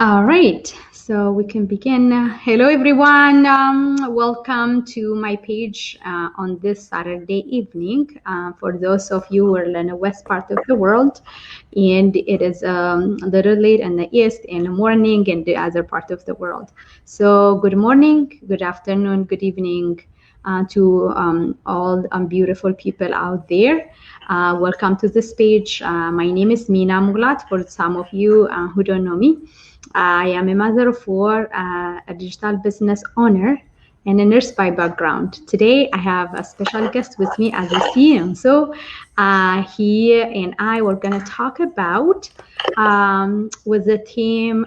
All right, so we can begin. Hello, everyone. Welcome to my page on this Saturday evening. For those of you who are in the west part of the world, and it is a little late in the east in the morning in the other part of the world. So, good morning, good afternoon, good evening to all beautiful people out there. Welcome to this page. My name is Mina Mulat. For some of you who don't know me, I am a mother of four, a digital business owner, and a nurse by background. Today, I have a special guest with me, as you see him. So, he and I were going to talk about with the theme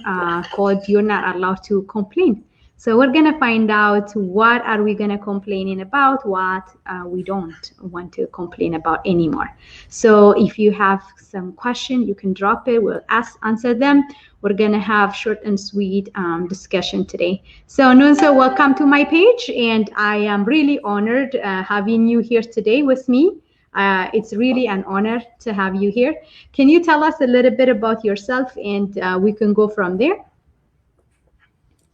called "You're Not Allowed to Complain." So we're gonna find out what are we gonna complaining about, what we don't want to complain about anymore. So if you have some question, you can drop it. We'll answer them. We're gonna have short and sweet discussion today. So Nunsa, welcome to my page, and I am really honored having you here today with me. It's really an honor to have you here. Can you tell us a little bit about yourself, and we can go from there?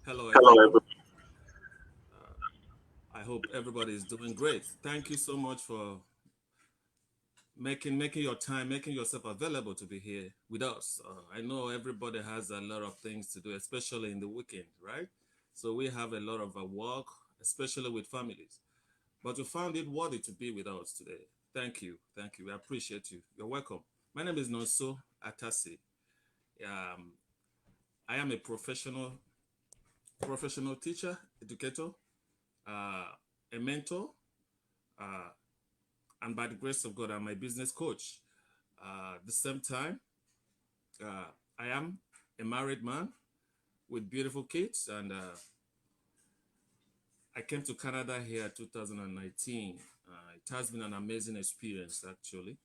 Hello, everyone. I hope everybody is doing great. Thank you so much for making your time, making yourself available to be here with us. I know everybody has a lot of things to do, especially in the weekend, right? So we have a lot of work, especially with families. But you found it worthy to be with us today. Thank you. Thank you. We appreciate you. You're welcome. My name is Nonso Atasi. Um, I am a professional teacher, educator, uh, a mentor, uh, and by the grace of God, I'm a business coach. At the same time, I am a married man with beautiful kids, and I came to Canada here 2019. It has been an amazing experience, actually.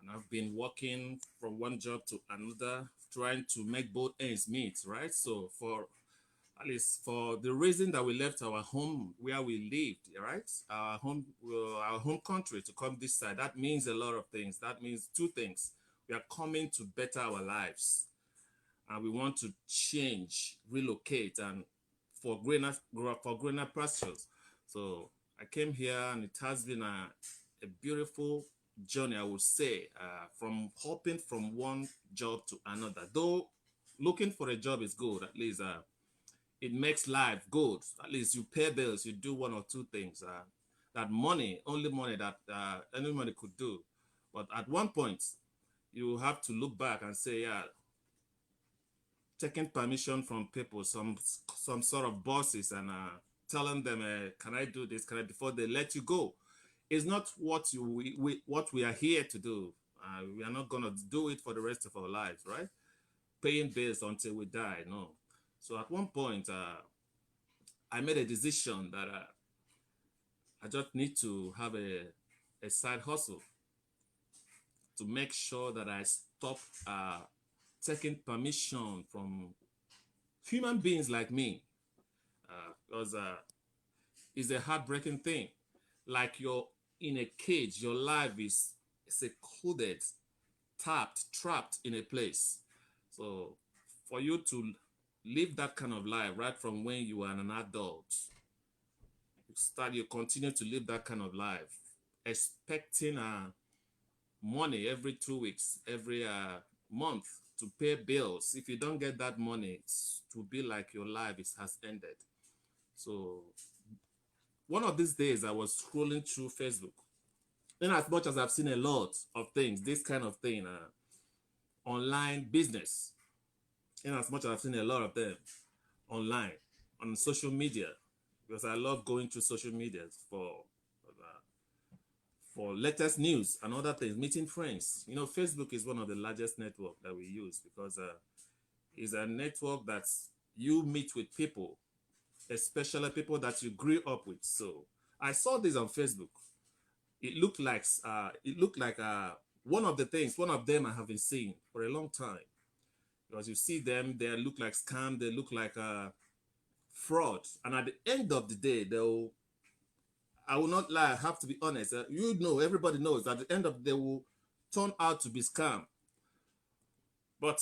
And I've been working from one job to another, trying to make both ends meet, right? So for at least for the reason that we left our home where we lived, right? Our home country to come this side. That means a lot of things. That means two things. We are coming to better our lives, and we want to change, relocate, and for greener pastures. So I came here, and it has been a beautiful journey, I would say, from hopping from one job to another. Though looking for a job is good, at least. It makes life good. At least you pay bills, you do one or two things. That money, only money that anybody could do. But at one point, you have to look back and say, yeah, taking permission from people, some sort of bosses, and telling them, can I do this? Can I before they let you go? Is not what what we are here to do. We are not gonna do it for the rest of our lives, right? Paying bills until we die. No. So at one point, I made a decision that I just need to have a side hustle to make sure that I stop taking permission from human beings like me, because it's a heartbreaking thing. Like you're in a cage, your life is secluded, trapped in a place. So for you to live that kind of life right from when you are an adult, you continue to live that kind of life, expecting money every 2 weeks, every month to pay bills. If you don't get that money, it's to be like your life has ended. So one of these days, I was scrolling through Facebook. In as much as I've seen a lot of things, this kind of thing, online business, in as much as I've seen a lot of them online, on social media, because I love going to social media for latest news and other things, meeting friends. You know, Facebook is one of the largest network that we use because it's a network that you meet with people, especially people that you grew up with. So I saw this on Facebook. It looked like one of the things, one of them I have been seeing for a long time. Because you see them, they look like scam, they look like fraud. And at the end of the day, I will not lie, I have to be honest. Everybody knows at the end of the day will turn out to be scam. But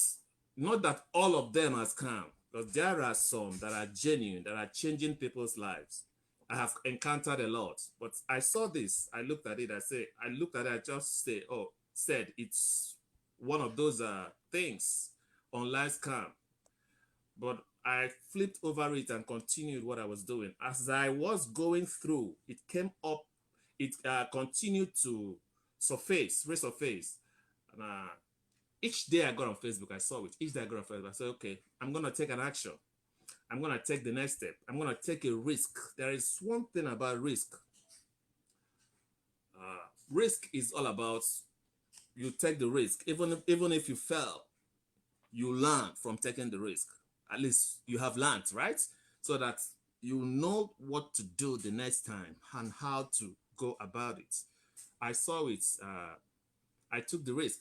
not that all of them are scam, because there are some that are genuine, that are changing people's lives. I have encountered a lot, but I saw this. I looked at it. I looked at it. I just say, oh, said it's one of those things, online scam. But I flipped over it and continued what I was doing. As I was going through, it came up. It continued to resurface. And each day I got on Facebook, I saw it. Each day I got on Facebook, I said, okay, I'm gonna take an action. I'm gonna take the next step. I'm gonna take a risk. There is one thing about risk. Risk is all about you take the risk, even if you fail, you learn from taking the risk. At least you have learned, right? So that you know what to do the next time and how to go about it. I saw it. I took the risk,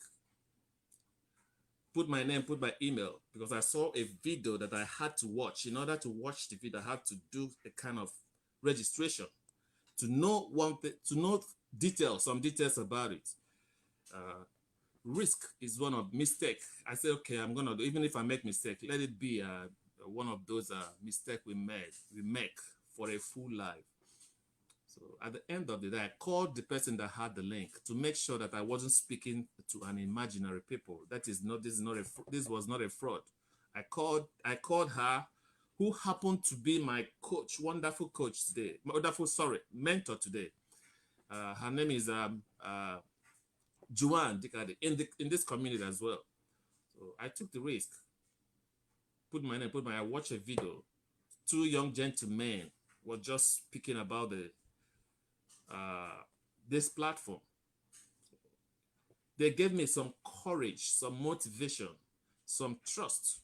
put my name, put my email, because I saw a video that I had to watch. In order to watch the video, I had to do a kind of registration to know one thing, to know some details about it. Risk is one of mistake. I say, okay, I'm gonna do, even if I make mistake, let it be one of those mistake we make for a full life. So at the end of the day, I called the person that had the link to make sure that I wasn't speaking to an imaginary people. That is not, this was not a fraud. I called her, who happened to be my coach, wonderful coach today, mentor today. Her name is Juan Dikade, in this community as well. So I took the risk, I watched a video. Two young gentlemen were just speaking about this platform. They gave me some courage, some motivation, some trust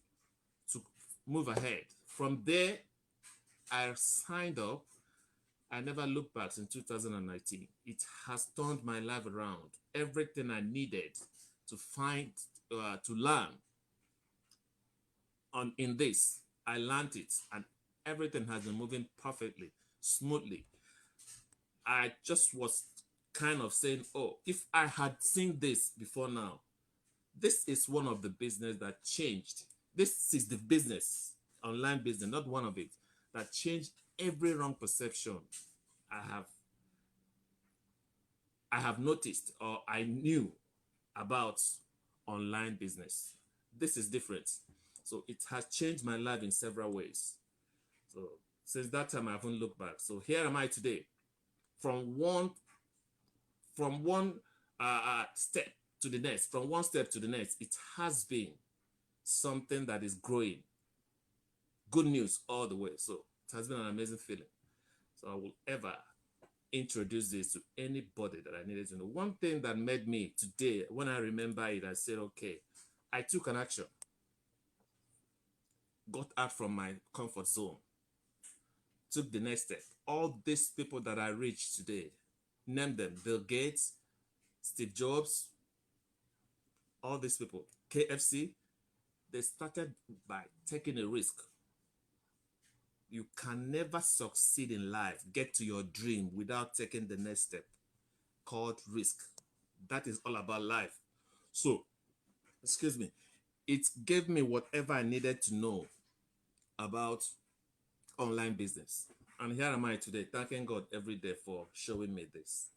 to move ahead. From there, I signed up. I never looked back in 2019. It has turned my life around. Everything I needed to to learn in this, I learned it, and everything has been moving perfectly, smoothly. I just was kind of saying, oh, if I had seen this before now, this is one of the business that changed. This is the business, online business, not one of it, that changed every wrong perception I have noticed or I knew about online business. This is different. So it has changed my life in several ways. So since that time, I haven't looked back. So here am I today, from one step to the next, from one step to the next. It has been something that is growing. Good news all the way. So it has been an amazing feeling. So I will ever introduce this to anybody that I needed to know. One thing that made me today, when I remember it, I said, okay, I took an action, got out from my comfort zone, took the next step. All these people that I reached today, name them: Bill Gates, Steve Jobs, all these people, KFC, they started by taking a risk. You can never succeed in life, get to your dream, without taking the next step called risk. That is all about life. So, excuse me, it gave me whatever I needed to know about online business. And here am I today, thanking God every day for showing me this.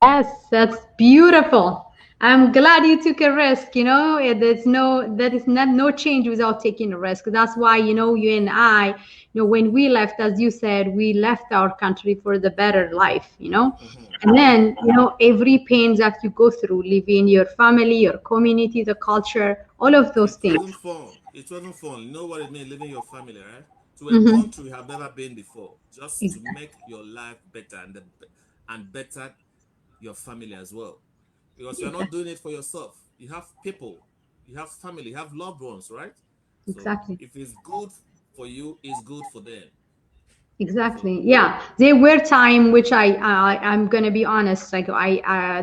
Yes, that's beautiful. I'm glad you took a risk. That is not no change without taking a risk. That's why, you and I, when we left, as you said, we left our country for the better life. And then, every pain that you go through, leaving your family, your community, the culture, all of those It things. wasn't fun. It wasn't fun. You know what it means, leaving your family, right? To a country you have never been before, just to Exactly. make your life better and better your family as well. Because you're not doing it for yourself. You have people, you have family, you have loved ones, right? So Exactly. if it's good for you, it's good for them. So Exactly. Yeah, there were time which I'm gonna be honest. Like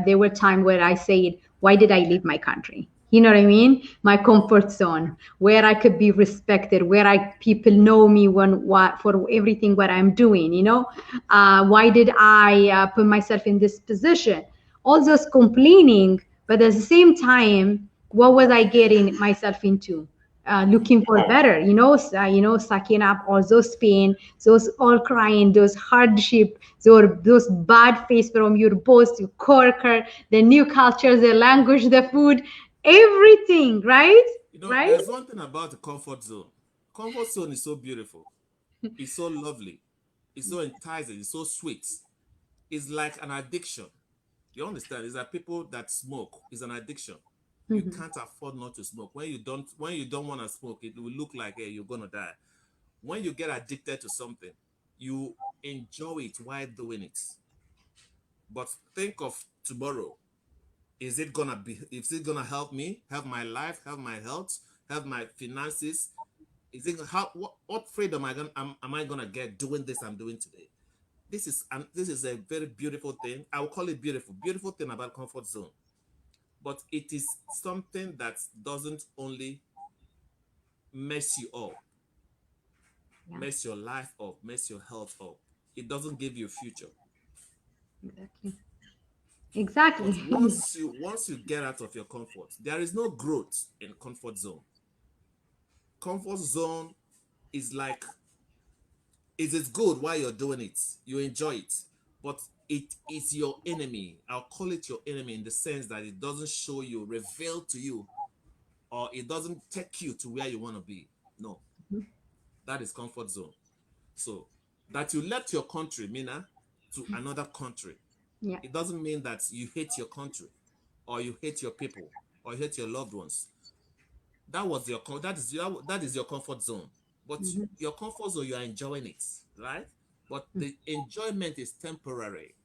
there were time where I said, why did I leave my country? You know what I mean? My comfort zone, where I could be respected, where I people know me when what for everything what I'm doing. Why did I put myself in this position? All those complaining, but at the same time, what was I getting myself into? looking for better, sucking up all those pain, those all crying, those hardship, those bad face from your boss, your coworker, the new culture, the language, the food, everything, right? Right? There's one thing about the comfort zone. Comfort zone is so beautiful. It's so lovely. It's so enticing. It's so sweet. It's like an addiction. You understand? It's that people that smoke is an addiction. You Mhm. can't afford not to smoke. When you don't want to smoke, it will look like, hey, you're gonna die. When you get addicted to something, you enjoy it while doing it. But think of tomorrow. Is it gonna help me, help my life, help my health, help my finances? Is it how what freedom am I gonna get doing this I'm doing today? This is a very beautiful thing. I will call it beautiful thing about comfort zone. But it is something that doesn't only mess you up, Yeah, mess your life up, mess your health up. It doesn't give you a future. exactly. But Exactly. once you get out of your comfort, there is no growth in comfort zone. Comfort zone is like it is good while you're doing it. You enjoy it. But it is your enemy. I'll call it your enemy in the sense that it doesn't show you, reveal to you, or it doesn't take you to where you want to be. No, that is comfort zone. So that you left your country, Mina, to another country, Yeah. it doesn't mean that you hate your country or you hate your people or you hate your loved ones. That is your comfort zone. But Mhm. your comfort zone, you are enjoying it, right? But the enjoyment is temporary.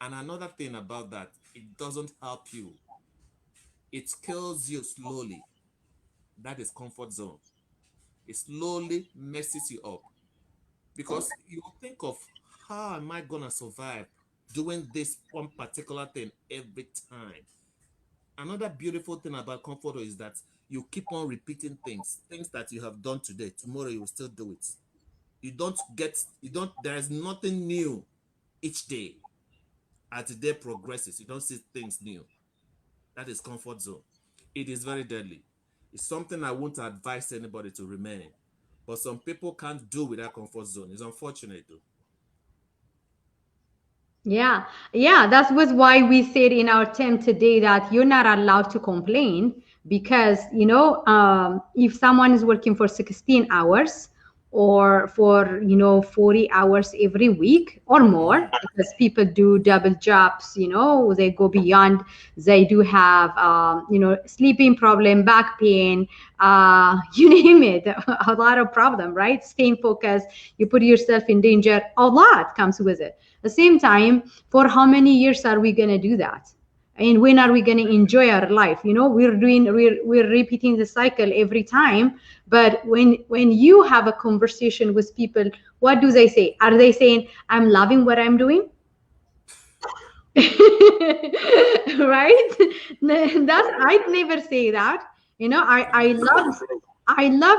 And another thing about that, it doesn't help you. It kills you slowly. That is comfort zone. It slowly messes you up because you think of how am I gonna survive doing this one particular thing every time. Another beautiful thing about comfort is that you keep on repeating things that you have done today. Tomorrow you will still do it. There is nothing new each day. As the day progresses, you don't see things new. That is comfort zone. It is very deadly. It's something I won't advise anybody to remain in. But some people can't do without comfort zone. It's unfortunate though. Yeah, yeah, that was why we said in our term today that you're not allowed to complain because, if someone is working for 16 hours or for, 40 hours every week or more, Mm-hmm. because people do double jobs, they go beyond, they do have, sleeping problem, back pain, you name it, a lot of problem, right? Staying focused, you put yourself in danger, a lot comes with it. At the same time, for how many years are we going to do that? And when are we going to enjoy our life? We're repeating the cycle every time. But when you have a conversation with people, what do they say? Are they saying, I'm loving what I'm doing? Right? That's, I'd never say that. I Somebody love, says,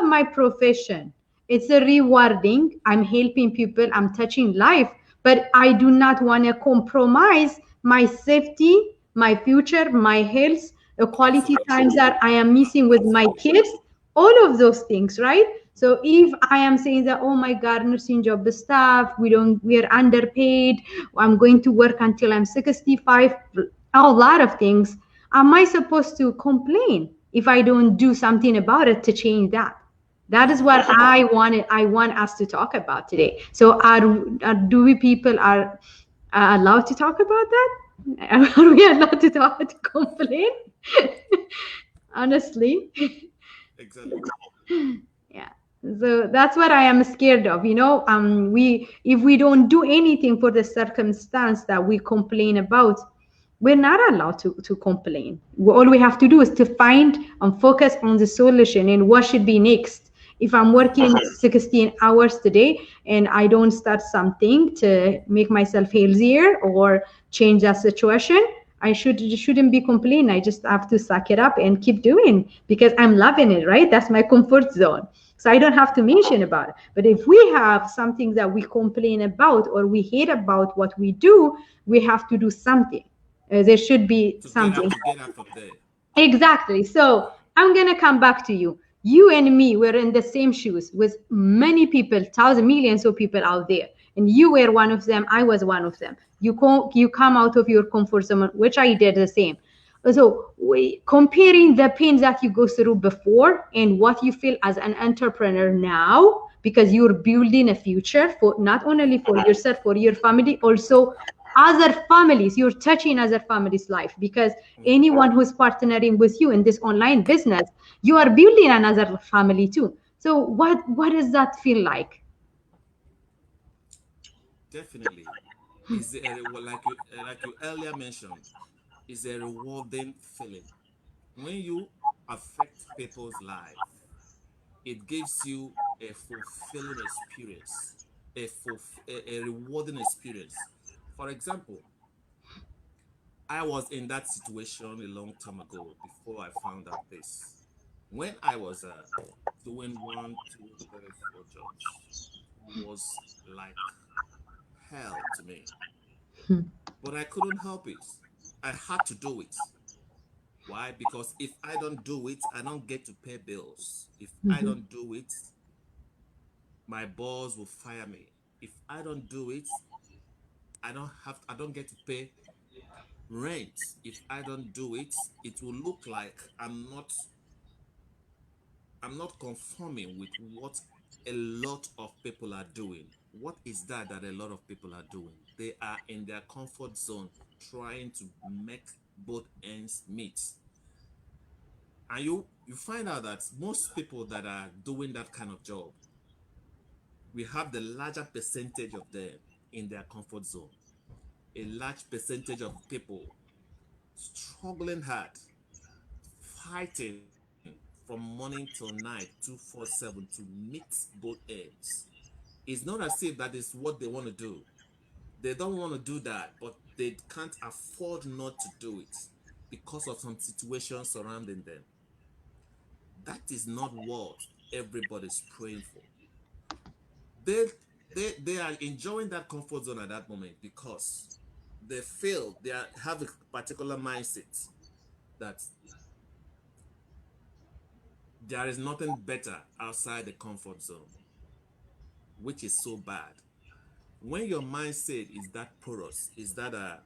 my profession. It's a rewarding. I'm helping people, I'm touching life, but I do not want to compromise my safety, my future, my health, the quality absolutely, times that I am missing with my absolutely. kids, all of those things, right? So if I am saying that, oh my God, nursing job staff, we're underpaid, I'm going to work until I'm 65, a lot of things, am I supposed to complain if I don't do something about it to change that? That is Mm-hmm. what I want us to talk about today. So do we people are allowed to talk about that? Are we allowed to talk to complain? Honestly. Exactly. Yeah. So that's what I am scared of. We if we don't do anything for the circumstance that we complain about, we're not allowed to complain. All we have to do is to find and focus on the solution and what should be next. If I'm Mm-hmm. working 16 hours today and I don't start something to make myself healthier or change that situation, I shouldn't be complaining. I just have to suck it up and keep doing because I'm loving it, right? That's my comfort zone. So I don't have to mention about it. But if we have something that we complain about or we hate about what we do, we have to do something. There should be To get something. out, to get out from there. Exactly. So I'm gonna come back to you. You and me were in the same shoes with many people, thousands, millions of people out there, and you were one of them. I was one of them. You come out of your comfort zone, which I did the same. So comparing the pain that you go through before and what you feel as an entrepreneur now, because you're building a future for not only for yourself, for your family, also other families. You're touching other families' life, because Mhm. anyone who's partnering with you in this online business, you are building another family too. So what does that feel like? Definitely. Is like you earlier mentioned, is a rewarding feeling. When you affect people's life, it gives you a fulfilling experience, a rewarding experience. For example, I was in that situation a long time ago before I found out this. When I was doing one, two, three, four jobs, it was like hell to me. But I couldn't help it. I had to do it. Why? Because if I don't do it, I don't get to pay bills. If I Mm-hmm. don't do it, my boss will fire me. If I don't do it, I don't get to pay rent. If I don't do it, it will look like I'm not conforming with what a lot of people are doing. What is that a lot of people are doing? They are in their comfort zone trying to make both ends meet. And you find out that most people that are doing that kind of job, we have the larger percentage of them in their comfort zone. A large percentage of people struggling hard, fighting from morning till night, 247 to meet both ends. It's not as if that is what they want to do. They don't want to do that, but they can't afford not to do it because of some situations surrounding them. That is not what everybody's praying for. They they are enjoying that comfort zone at that moment because they feel have a particular mindset that there is nothing better outside the comfort zone, which is so bad. When your mindset is that porous, is that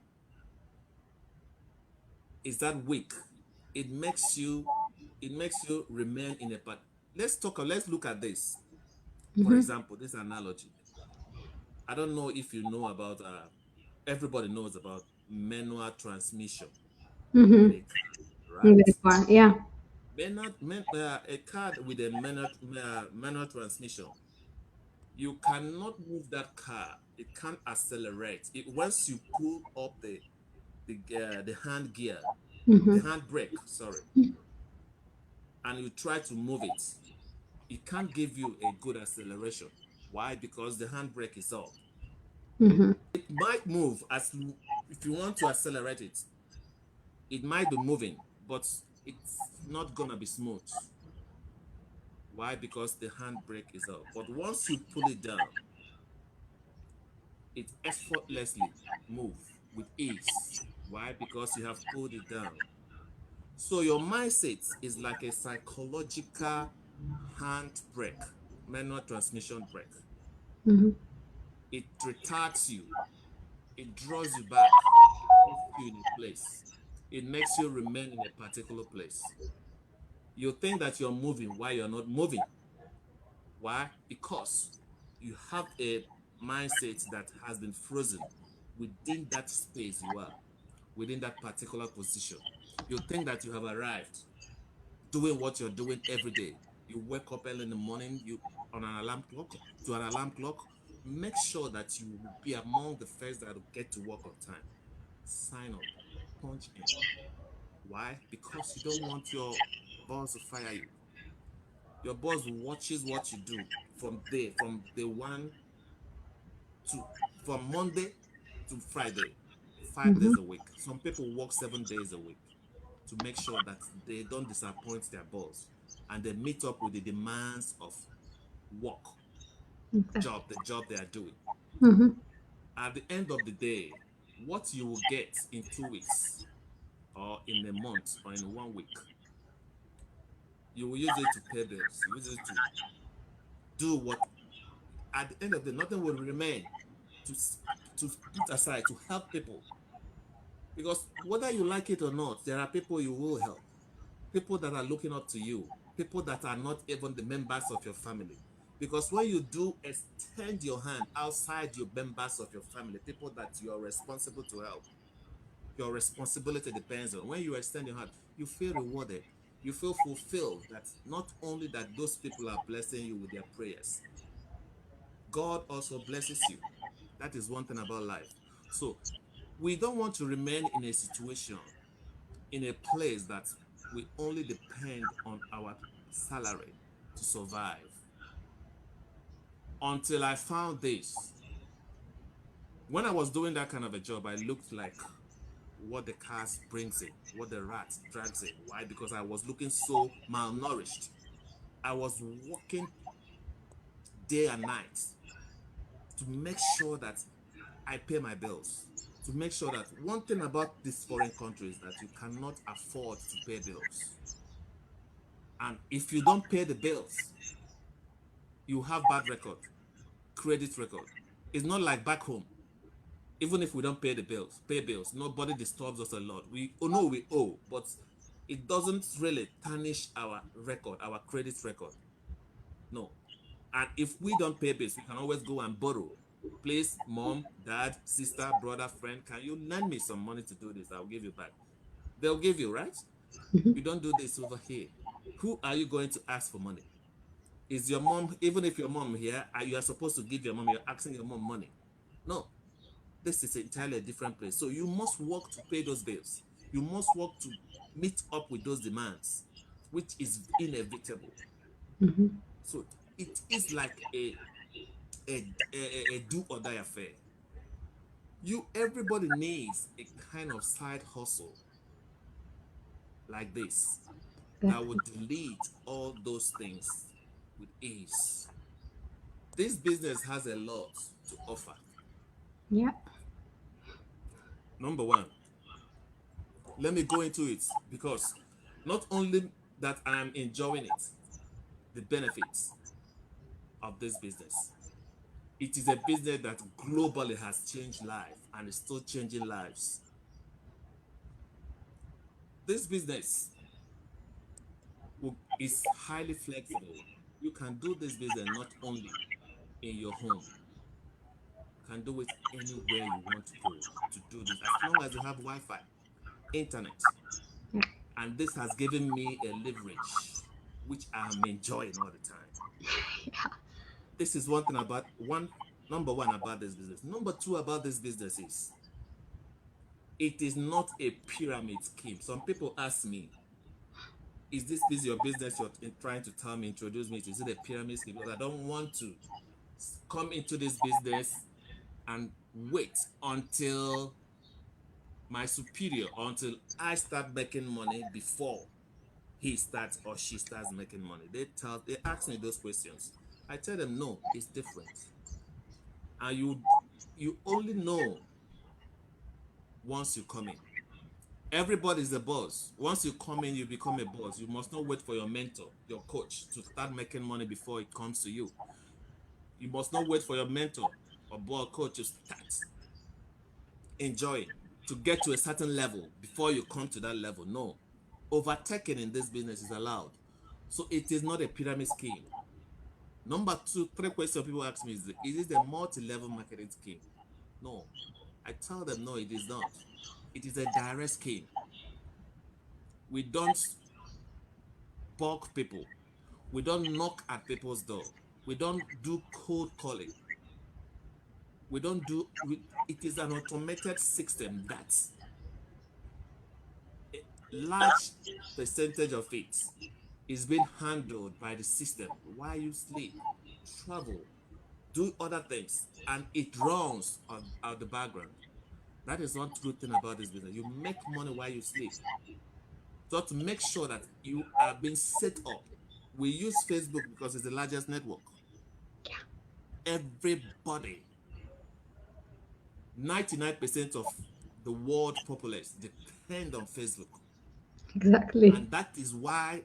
weak, it makes you remain in a part. Let's look at this. For Mm-hmm. example, this analogy. I don't know if you know about everybody knows about manual transmission in Mm-hmm. a car, right? Very far, yeah. A car with a manual transmission, you cannot move that car. It can't accelerate. Once you pull up the hand gear, the Mm-hmm. hand brake, sorry, and you try to move it, it can't give you a good acceleration. Why? Because the handbrake is up. Mm-hmm. It might move if you want to accelerate it, it might be moving, but it's not gonna be smooth. Why? Because the handbrake is up. But once you pull it down, it effortlessly move with ease. Why? Because you have pulled it down. So your mindset is like a psychological handbrake, manual transmission brake. Mm-hmm. It retards you, it draws you back, it puts you in a place, it makes you remain in a particular place. You think that you're moving while you're not moving. Why? Because you have a mindset that has been frozen within that space you are, within that particular position. You think that you have arrived doing what you're doing every day. You wake up early in the morning, you on an alarm clock to an alarm clock. Make sure that you will be among the first that will get to work on time. Sign up, punch in. Why? Because you don't want your boss to fire you. Your boss watches what you do from day one to from Monday to Friday, five Mm-hmm. days a week. Some people work 7 days a week to make sure that they don't disappoint their boss and they meet up with the demands of work, Exactly. the job they are doing. Mm-hmm. At the end of the day, what you will get in 2 weeks or in a month or in one week You will use it to pay bills. You use it to do what. At the end of the day, nothing will remain to to put aside to help people. Because whether you like it or not, there are people you will help. People that are looking up to you. People that are not even the members of your family. Because when you do extend your hand outside your members of your family, people that you are responsible to help, your responsibility depends on. When you extend your hand, you feel rewarded. You feel fulfilled that not only that those people are blessing you with their prayers, God also blesses you. That is one thing about life. So we don't want to remain in a situation, in a place that we only depend on our salary to survive. Until I found this. When I was doing that kind of a job, I looked like what the cars brings in, what the rat drags in. Why? Because I was looking so malnourished. I was working day and night to make sure that I pay my bills. To make sure that one thing about these foreign countries that you cannot afford to pay bills. And if you don't pay the bills, you have bad record, credit record. It's not like back home. Even if we don't pay bills, nobody disturbs us a lot. We know we owe, but it doesn't really tarnish our record, our credit record. No. And if we don't pay bills, we can always go and borrow. Please, mom, dad, sister, brother, friend, can you lend me some money to do this? I'll give you back. They'll give you, right? Mhm. We don't do this over here. Who are you going to ask for money? Is your mom, even if your mom here, you are supposed to give your mom, you're asking your mom money. No, this is entirely a different place. So you must work to pay those bills. You must work to meet up with those demands, which is inevitable. Mhm. So it is like a do or die affair. Everybody needs a kind of side hustle like this that would Definitely. delete all those things with ease. This business has a lot to offer. Yeah. Number one, let me go into it because not only that I'm enjoying it, the benefits of this business. It is a business that globally has changed life and is still changing lives. This business is highly flexible. You can do this business not only in your home, you can do it anywhere you want to go to do this, as long as you have Wi Fi, internet. Yeah. And this has given me a leverage, which I'm enjoying all the time. Yeah. This is one thing about number one about this business. Number two about this business is it is not a pyramid scheme. Some people ask me, is this your business you're trying to tell me, introduce me to? Is it a pyramid scheme? Because I don't want to come into this business and wait until my superior, until I start making money before he starts or she starts making money. They ask me those questions. I tell them no, it's different. And you only know once you come in. Everybody's a boss. Once you come in, you become a boss. You must not wait for your mentor, your coach, to start making money before it comes to you. You must not wait for your mentor or boss coach to start enjoying, to get to a certain level before you come to that level. No. Overtaking in this business is allowed. So it is not a pyramid scheme. Number two, three questions people ask me is it a multi-level marketing scheme? No. I tell them no, it is not. It is a direct scheme. We don't bug people. We don't knock at people's door. We don't do cold calling. We don't do it is an automated system that a large percentage of it is being handled by the system while you sleep, travel, do other things, and it runs on out the background. That is one good thing about this business. You make money while you sleep. So to make sure that you are being set up. We use Facebook because it's the largest network. Everybody, 99% of the world populace depend on Facebook. Exactly. And that is why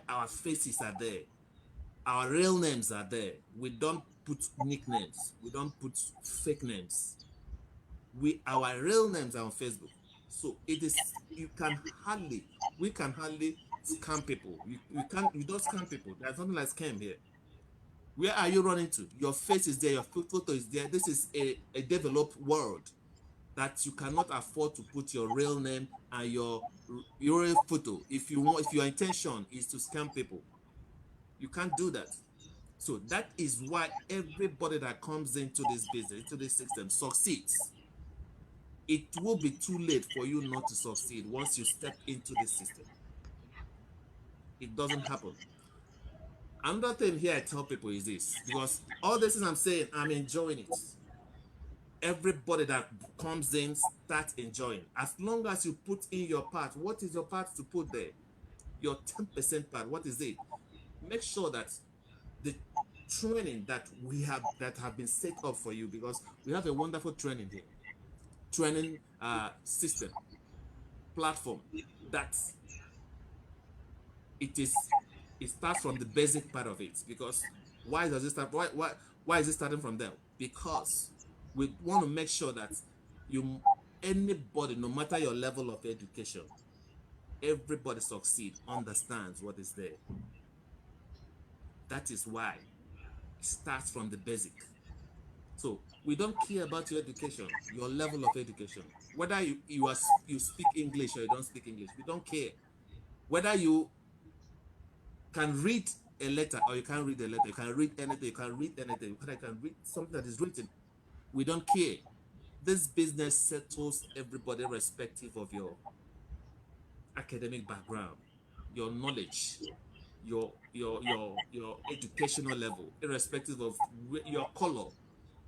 our faces are there. Our real names are there. We don't put nicknames. We don't put fake names. Our real names are on Facebook. So it is you can hardly we can hardly scam people. We don't scam people. There's nothing like scam here. Where are you running to? Your face is there, your photo is there. This is a developed world that you cannot afford to put your real name and your real photo. If your intention is to scam people, you can't do that. So that is why everybody that comes into this business, into this system, succeeds. It will be too late for you not to succeed once you step into the system. It doesn't happen. Another thing here I tell people is this, because all this things I'm saying, I'm enjoying it. Everybody that comes in starts enjoying. As long as you put in your part, what is your part to put there? Your 10% part, what is it? Make sure that the training that have been set up for you, because we have a wonderful training here, training system, platform, that it is it starts from the basic part of it. Because why does it start why is it starting from there? Because we want to make sure that you anybody, no matter your level of education, everybody succeed, understands what is there. That is why it starts from the basic. So we don't care about your education, your level of education, whether you speak English or you don't speak English. We don't care whether you can read a letter or you can't read a letter. You can read anything. You can read anything. You can read something that is written. We don't care. This business settles everybody, irrespective of your academic background, your knowledge, your educational level, irrespective of your color,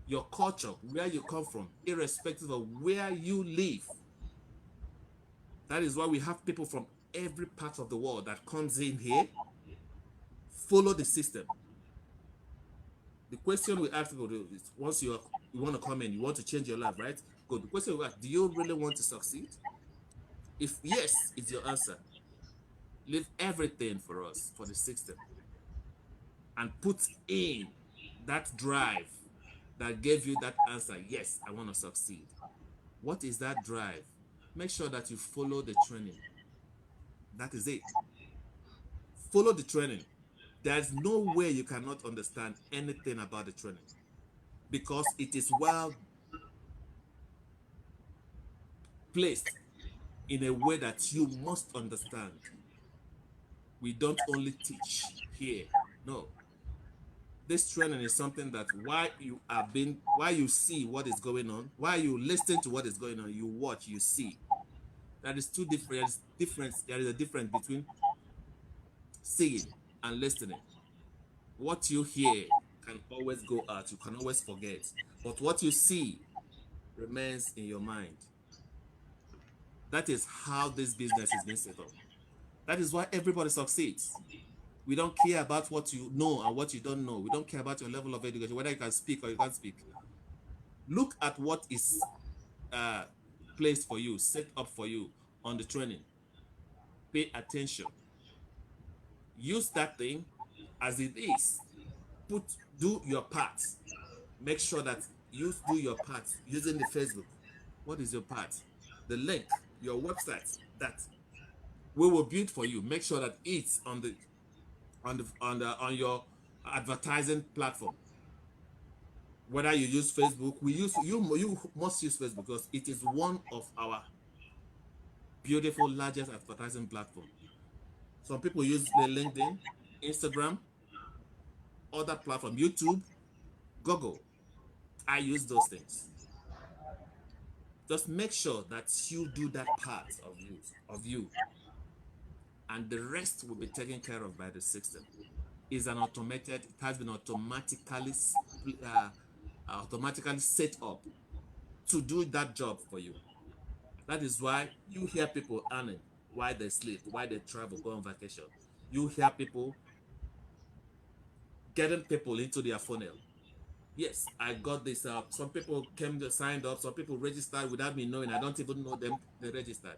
your culture, where you come from, irrespective of where you live. That is why we have people from every part of the world that comes in here, follow the system. The question we ask people is, once you want to come in, you want to change your life, right? Good. The question we ask, do you really want to succeed? If yes is your answer, leave everything for us, for the system, and put in that drive that gave you that answer. Yes, I want to succeed. What is that drive? Make sure that you follow the training. That is it. Follow the training. There's no way you cannot understand anything about the training, because it is well placed in a way that you must understand. We don't only teach here. No. This training is something that why you see what is going on, why you listen to what is going on, you watch, you see. That is two different difference. There is a difference between seeing and listening. What you hear can always go out, you can always forget. But what you see remains in your mind. That is how this business is being set up. That is why everybody succeeds. We don't care about what you know and what you don't know. We don't care about your level of education, whether you can speak or you can't speak. Look at what is uh, placed for you, set up for you on the training. Pay attention. Use that thing as it is. Do your part. Make sure that you do your part using the Facebook. What is your part? The link, your website that we will build for you. Make sure that it's on your advertising platform. Whether you use Facebook, you must use Facebook, because it is one of our beautiful largest advertising platform. Some people use the LinkedIn, Instagram, other platform, YouTube, Google. I use those things. Just make sure that you do that part of you, and the rest will be taken care of by the system. Is an automated. It has been automatically set up to do that job for you. That is why you hear people earning while they sleep, while they travel, go on vacation. You hear people getting people into their funnel. Yes, I got this up. Some people came to signed up. Some people registered without me knowing. I don't even know them. They registered.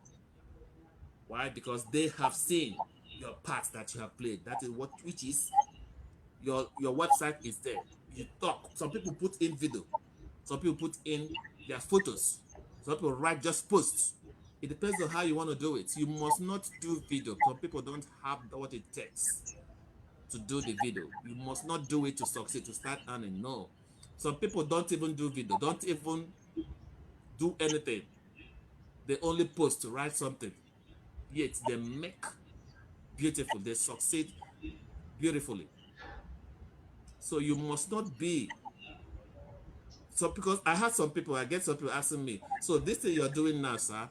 Why? Because they have seen your part that you have played. That is what, which is your website is there. You talk. Some people put in video. Some people put in their photos. Some people write just posts. It depends on how you want to do it. You must not do video. Some people don't have what it takes to do the video. You must not do it to succeed, to start earning. No. Some people don't even do video, don't even do anything. They only post to write something. Yet they make beautiful. They succeed beautifully. So you must not be so, because I had some people, I get some people asking me, so this thing you're doing now, sir,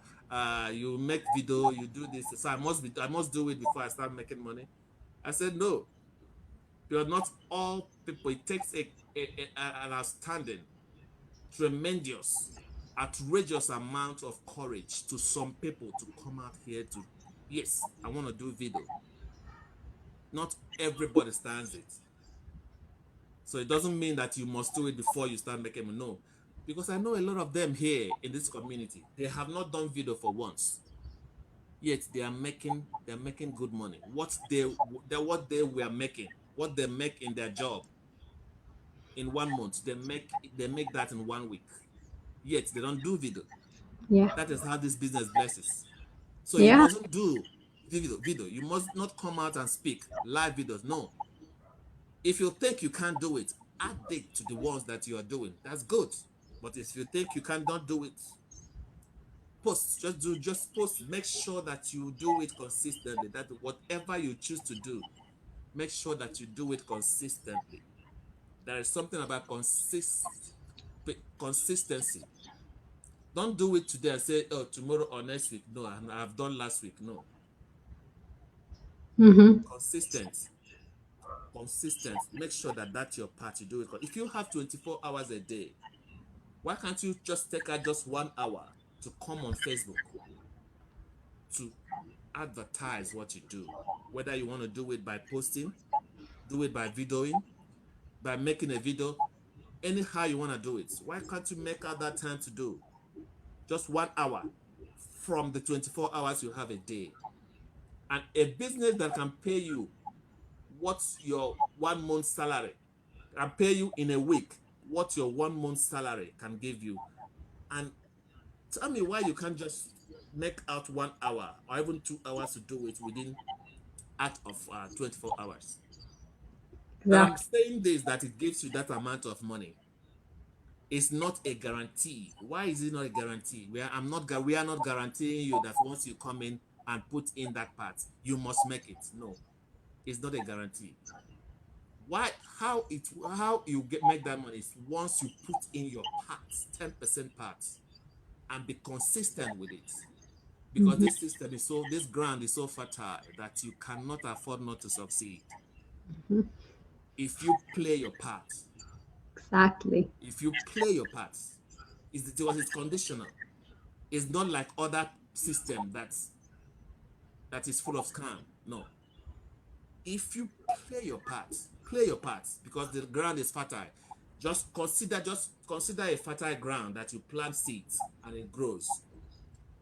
you make video, you do this, so I must do it before I start making money. I said no, you're not all people. It takes an outstanding, tremendous, outrageous amount of courage to some people to come out here to, yes, I want to do video. Not everybody stands it. So it doesn't mean that you must do it before you start making money. No. Because I know a lot of them here in this community, they have not done video for once. Yet they're making good money. What they were making, what they make in their job in 1 month, they make that in 1 week. Yet they don't do video. Yeah. That is how this business blesses. So you Yeah. mustn't do video. You must not come out and speak live videos. No. If you think you can't do it, add it to the ones that you are doing. That's good. But if you think you cannot do it, post. Just post. Make sure that you do it consistently. That whatever you choose to do, make sure that you do it consistently. There is something about consistency. Don't do it today and say, oh, tomorrow or next week. No, I've done last week. No. Mm-hmm. Consistent. Consistent. Make sure that that's your part. You do it. If you have 24 hours a day, why can't you just take out just 1 hour to come on Facebook to advertise what you do? Whether you want to do it by posting, do it by videoing, by making a video, anyhow you want to do it. Why can't you make out that time to do just 1 hour from the 24 hours you have a day? And a business that can pay you what's your 1 month salary, can pay you in a week what your 1 month salary can give you. And tell me why you can't just make out 1 hour or even 2 hours to do it within out of 24 hours. That I'm Exactly. saying this, that it gives you that amount of money. It's not a guarantee. Why is it not a guarantee? We are not guaranteeing you that once you come in and put in that part, you must make it. No, it's not a guarantee. Why? How you make that money is once you put in your parts, 10% parts, and be consistent with it. Because Mm-hmm. this ground is so fertile that you cannot afford not to succeed. Mm-hmm. If you play your part, Exactly. if you play your part, because it's conditional. It's not like other system that is full of scam. No. If you play your part because the ground is fertile. Just consider a fertile ground that you plant seeds and it grows.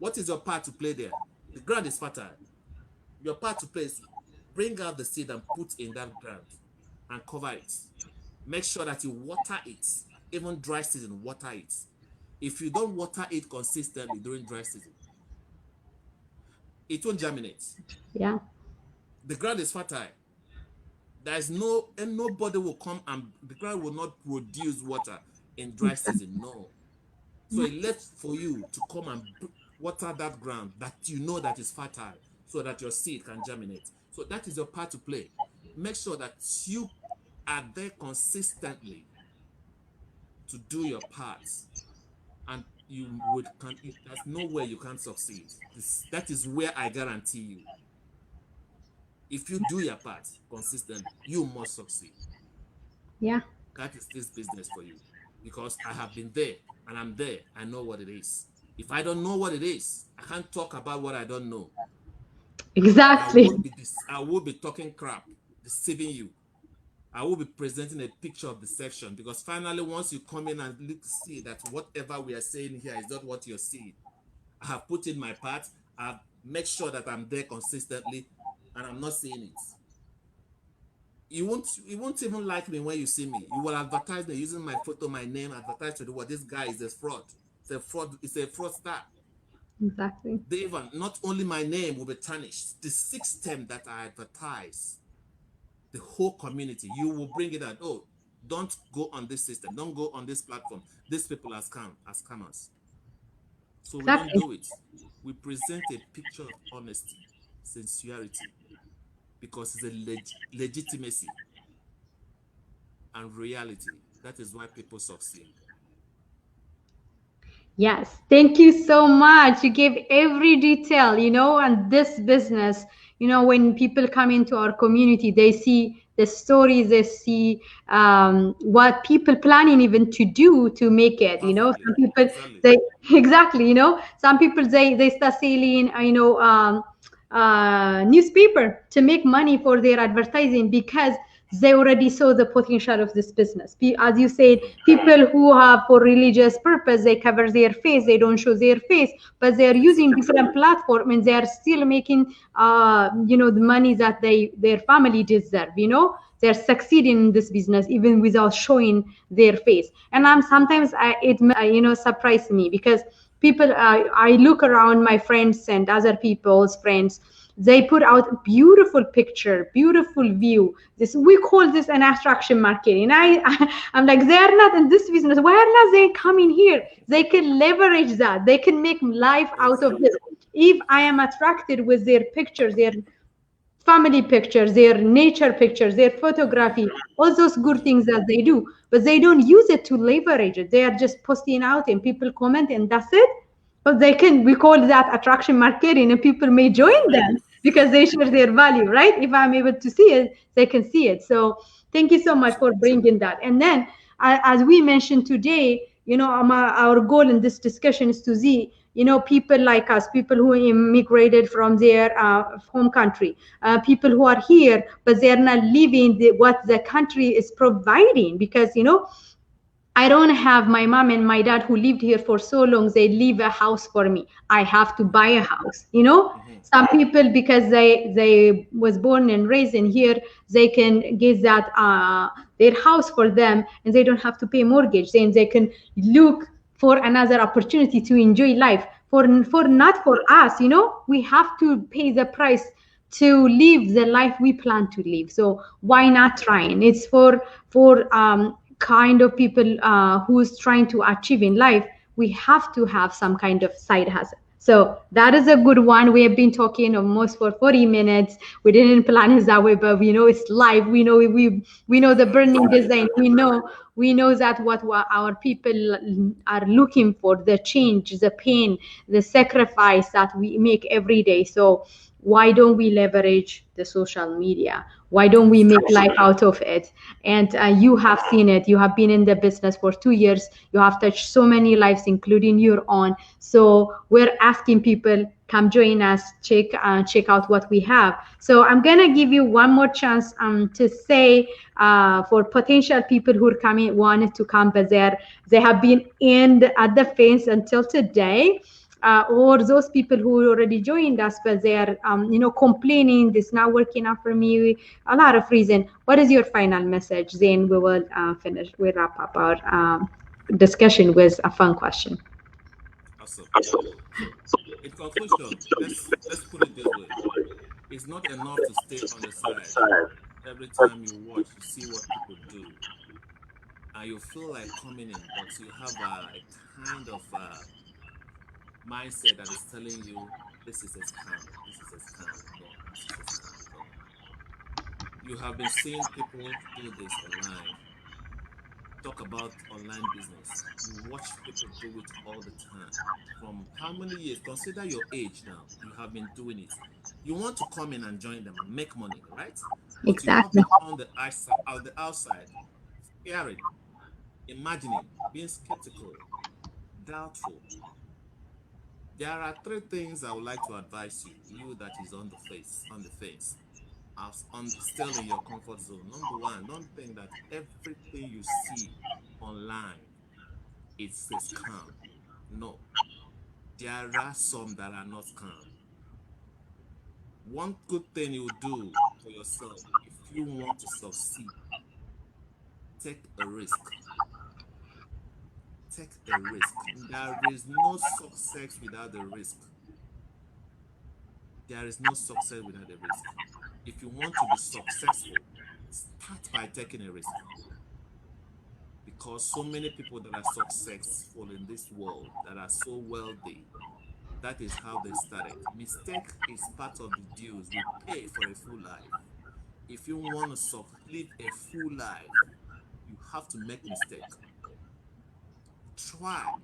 What is your part to play there? The ground is fertile. Your part to play is bring out the seed and put in that ground and cover it. Make sure that you water it. Even dry season, water it. If you don't water it consistently during dry season, it won't germinate. Yeah. The ground is fertile. And nobody will come, and the ground will not produce water in dry Exactly. season. No. So Yeah. it left for you to come and water that ground that you know that is fertile so that your seed can germinate. So that is your part to play. Make sure that you are there consistently to do your parts, and there's no way you can't succeed. That is where I guarantee you. If you do your part consistently, you must succeed. Yeah. That is this business for you. Because I have been there and I'm there. I know what it is. If I don't know what it is, I can't talk about what I don't know. Exactly. I will be talking crap, deceiving you. I will be presenting a picture of deception, because finally, once you come in and see that whatever we are saying here is not what you're seeing, I have put in my part. I make sure that I'm there consistently and I'm not seeing it. You won't even like me when you see me. You will advertise me using my photo, my name, advertise to the world. This guy is a fraud. It's a fraudster. Exactly. They even not only my name will be tarnished, the system that I advertise, the whole community, you will bring it out. Oh, don't go on this system, don't go on this platform. These people are scammers. So we don't Exactly. do it. We present a picture of honesty, sincerity, because it's a legitimacy and reality. That is why people succeed. Yes, thank you so much. You gave every detail, and this business, when people come into our community, they see the stories, they see what people planning even to do to make it. Perfectly. Some people, Exactly. they, exactly, some people, they start selling, newspaper to make money for their advertising because they already saw the potential of this business. As you said, Mhm. people who have for religious purpose, they cover their face, they don't show their face, but they're using Exactly. different platform and they are still making, the money that their family deserve. They're succeeding in this business even without showing their face. And I'm sometimes surprise me because people, I look around my friends and other people's friends, they put out beautiful picture, beautiful view. This, we call this an attraction marketing. I'm like, they are not in this business, why are not they coming here? They can leverage that, they can make life out of this. Exactly. If I am attracted with their pictures, their family pictures, their nature pictures, their Mm-hmm. photography, all those good Mm-hmm. things that they do, but they don't use it to leverage it. They are just posting out and people comment and that's it. But they can, we call that attraction marketing, and people may join Yeah. them because they share their value, right? If I'm able to see it, they can see it. So thank you so much for Absolutely. bringing that. And then, as we mentioned today, our goal in this discussion is to see, people like us, people who immigrated from their home country, people who are here, but they are not living what the country is providing. Because, I don't have my mom and my dad who lived here for so long. They leave a house for me. I have to buy Mm-hmm. a house. Mm-hmm. Some people, because they was born and raised in here, they can get that their house for them, and they don't have to pay mortgage. Then they can look for another opportunity to enjoy life. For Mm-hmm. not for us, we have to pay the price to live the life we plan to live. So why Mm-hmm. not trying? It's for kind of people who's trying to achieve in life. We have to have some kind of side hustle. So that is a good one. We have been talking almost for 40 minutes. We didn't plan it that way, but we know it's live. We know the burning Exactly. design. We know that what our people are looking for, the change, the pain, the sacrifice that we make every day. So why don't we leverage the social media? Why don't we make Absolutely. life out of it? And you have seen it. You have been in the business for 2 years. You have touched so many lives, including your own. So we're asking people, come join us, check out what we have. So I'm gonna give you one more chance to say, for potential people who are coming, wanted to come, but they have been at the fence until today, or those people who already joined us, but they are, complaining this not working out for me, a lot of reason. What is your final message? Then we will finish. We wrap up our discussion with a fun question. Awesome. So, in conclusion, let's put it this way: it's not enough to stay on the side. Every time you watch, you see what people do, and you feel like coming in, but you have a kind of mindset that is telling you this is a scam. This is a scam. No, this is a scam. No. You have been seeing people do this online. Talk about online business. You watch people do it all the time. From how many years? Consider your age now. You have been doing it. You want to come in and join them and make money, right? But you have Exactly. been on the outside, hearing, imagining, being skeptical, doubtful. There are three things I would like to advise you, you that is on the fence, as on still in your comfort zone. Number one, don't think that everything you see online it's a scam. No, there are some that are not scam. One good thing you do for yourself if you want to succeed, take a risk. Take a risk. There is no success without the risk. There is no success without a risk. If you want to be successful, start by taking a risk. Because so many people that are successful in this world, that are so wealthy, that is how they started. Mistake is part of the dues we pay for a full life. If you want to live a full life, you have to make mistake. Try.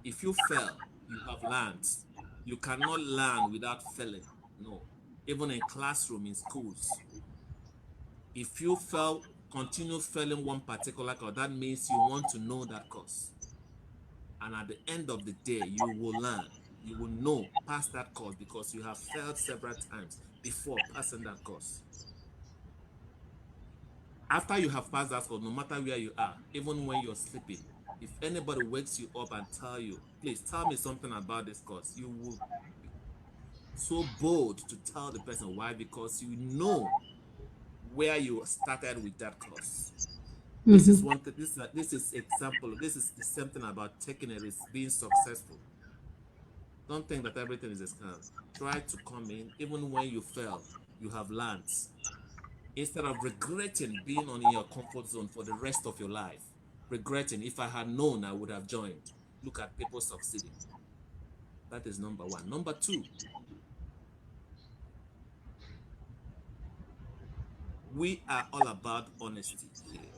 If you fail, you have learned. You cannot learn without failing. No. Even in classroom, in schools, if you fail, continue failing one particular course, that means you want to know that course. And at the end of the day, you will learn. You will know past that course because you have failed several times before passing that course. After you have passed that course, no matter where you are, even when you're sleeping, if anybody wakes you up and tell you, please tell me something about this course, you will be so bold to tell the person. Why? Because you know where you started with that course. This is Mm-hmm. one thing. This is example. This is the same thing about taking a risk, being successful. Don't think that everything is a scam. Try to come in, even when you fail, you have learned. Instead of regretting being on in your comfort zone for the rest of your life, regretting, if I had known, I would have joined. Look at people succeeding. That is number one. Number two, we are all about honesty here.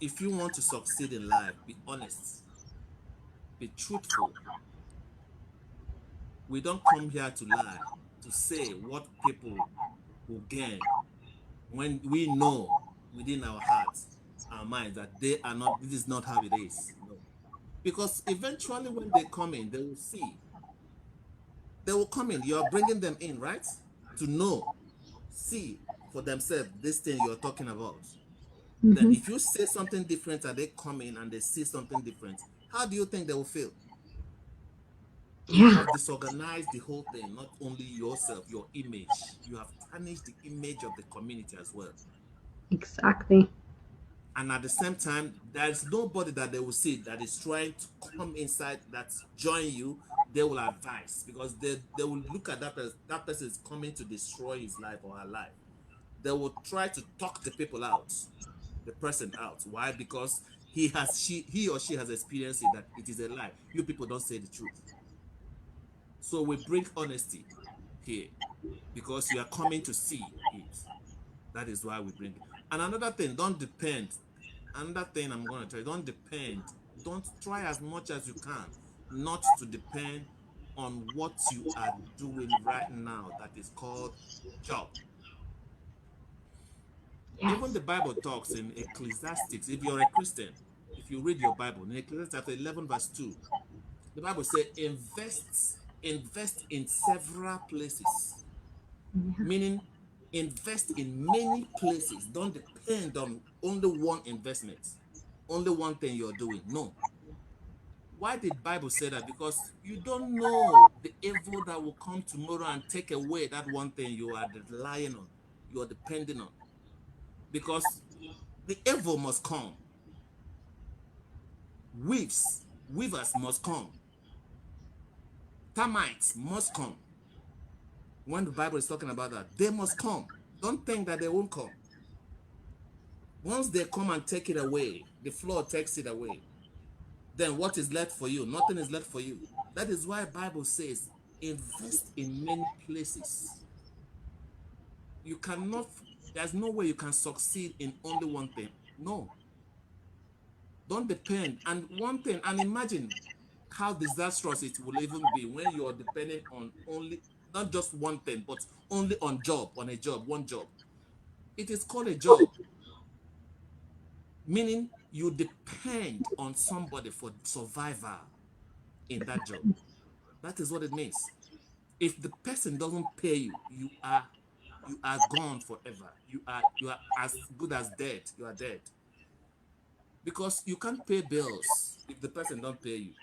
If you want to succeed in life, be honest, be truthful. We don't come here to lie, to say what people will gain when we know within our hearts, our minds, that they are not, this is not how it is. No. Because eventually when they come in, they will see. They will come in. You're bringing them in, right? To know, see for themselves this thing you're talking about. Then Mm-hmm. if you say something different and they come in and they see something different, how do you think they will feel? You Yeah, have disorganized the whole thing, not only yourself, your image. You have tarnished the image of the community as well. exactly. And at the same time, there's nobody that they will see that is trying to come inside, that join you. They will advise because they will look at that person. That person is coming to destroy his life or her life. They will try to talk the people out, the person out. Why? Because he or she has experienced it, that it is a lie. You people don't say the truth. So we bring honesty here because you are coming to see it. That is why we bring it. And another thing, don't depend. Another thing I'm going to tell you, don't depend. Don't try as much as you can not to depend on what you are doing right now that is called job. Even Yes. the Bible talks in Ecclesiastes. If you're a Christian, if you read your Bible, in Ecclesiastes chapter 11, verse 2, the Bible says, invest in several places, Yeah. meaning invest in many places. Don't depend on only one investment, only one thing you're doing. No. Why did Bible say that? Because you don't know the evil that will come tomorrow and take away that one thing you are relying on, you are depending on. Because the evil must come. Weavers must come. Termites must come. When the Bible is talking about that, they must come. Don't think that they won't come. Once they come and take it away, the flood takes it away. Then what is left for you? Nothing is left for you. That is why Bible says, invest in many places. You cannot, there's no way you can succeed in only one thing. No, don't depend. And one thing, and imagine how disastrous it will even be when you're depending on only, not just one thing, but only on job, on a job, one job. It is called a job, meaning you depend on somebody for survival in that job. That is what it means. If the person doesn't pay you, you are gone forever. You are as good as dead. You are dead. Because you can't pay bills if the person don't pay you.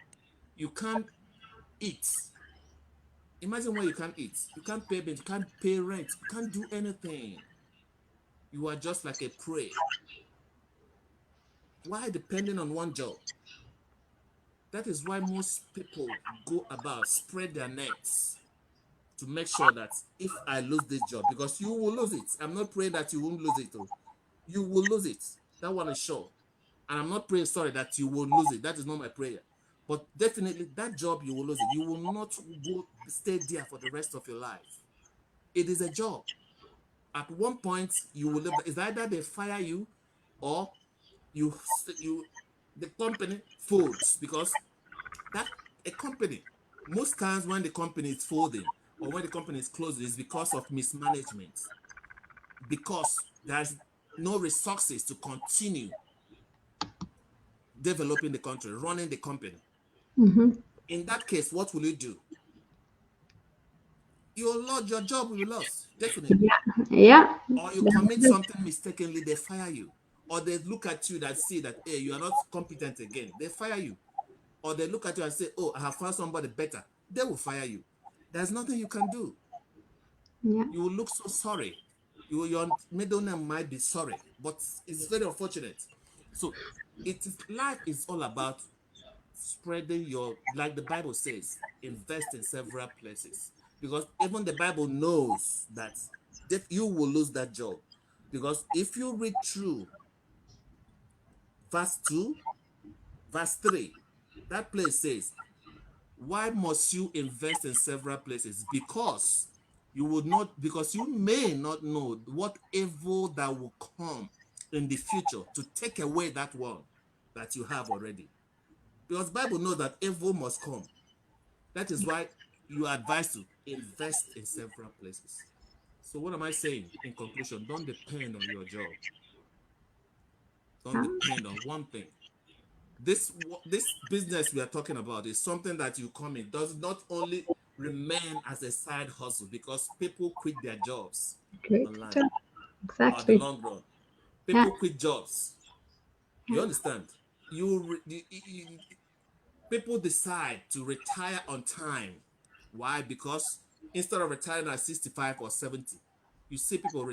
You can't eat Imagine when you can't eat, you can't pay bills, you can't pay rent, you can't do anything. You are just like a prey. Why depending on one job? That is why most people go about spread their nets to make sure that if I lose this job, because you will lose it. I'm not praying that you won't lose it. Oh. You will lose it. That one is sure. And I'm not praying, sorry, that you will lose it. That is not my prayer. But definitely that job, you will lose it. You will not go stay there for the rest of your life. It is a job. At one point, you will live. It's either they fire you or you you the company folds because that a company most times when the company is folding or when the company is closing is because of mismanagement because there's no resources to continue developing the country running the company. Mm-hmm. In that case, what will you do? Your job will be lost definitely, Yeah. Yeah. or you commit something mistakenly, they fire you, or they look at you that see that hey, you are not competent again, they fire you, or they look at you and say, oh, I have found somebody better, they will fire you. There's nothing you can do. Yeah. You will look so sorry. Your middle name might be sorry, but it's very unfortunate. So life is all about spreading your, like the Bible says, invest in several places. Because even the Bible knows that you will lose that job. Because if you read through verse 2, verse 3, that place says, why must you invest in several places? Because you may not know what evil that will come in the future to take away that one that you have already. Because Bible knows that evil must come. That is why you are advised to invest in several places. So what am I saying in conclusion? Don't depend on your job. Don't Yeah. depend on one thing. This business we are talking about is something that you come in does not only remain as a side hustle because people quit their jobs Great. online or the Exactly. long run. Yeah. People quit jobs. You Yeah. understand? People decide to retire on time. Why? Because instead of retiring at 65 or 70, you see people